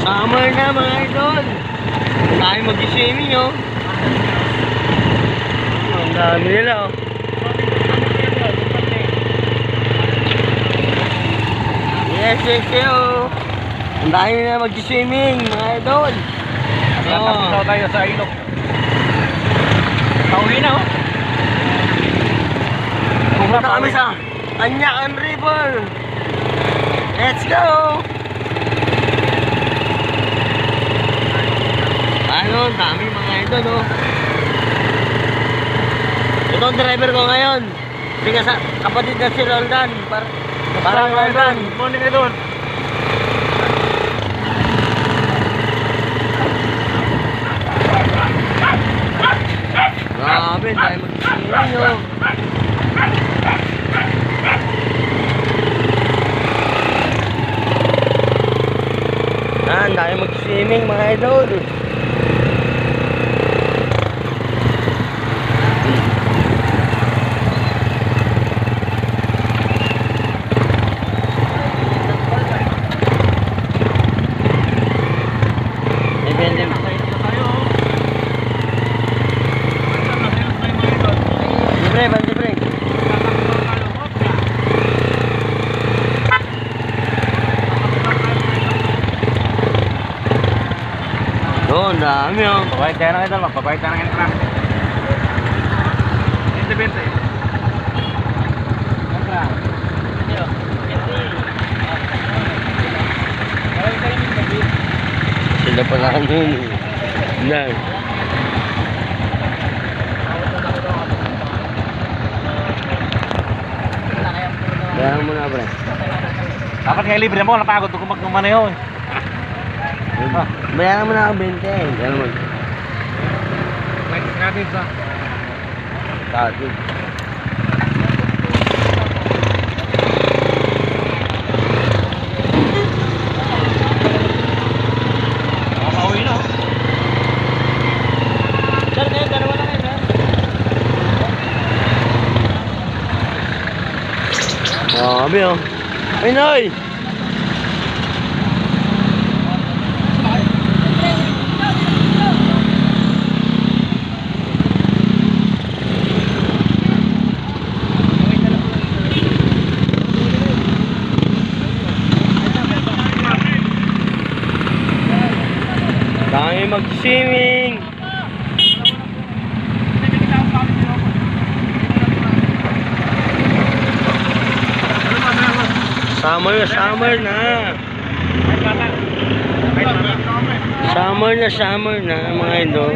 Summer na mga idol. Tayo mag-swimming oh. Ang dami nila oh. Yes, oh. Ang dami nila mag-swimming mga idol. Tapos tayo sa ilog. Pauwi na oh. Pupunta kami sa Anyakan River. Let's go! Ano, dami mga idol oh. Ito ang driver ko ngayon. Sige sa kapatid na si Roldan. Parang Roldan. Morning idol. Grabe, dahil mag-swimming oh. Dahil mag-swimming mga idol. Libre. Oh, ang dami oh. Pabayad tayo ng idol, magpabayad tayo ng entrance. 20-20. Sila pala nun. Yan. Bayaran mo na pre. Dapat nga libre mo, napagod ko magkumana yun. Bayaran mo na ako 20. Gano'n mo. Natin sa Tatid. pauwi na. Sir, kayo, dalawa na kayo, sir. Grabe oh. Ay, Noy! Tayo mag-swimming. Summer na. Summer na mga idol.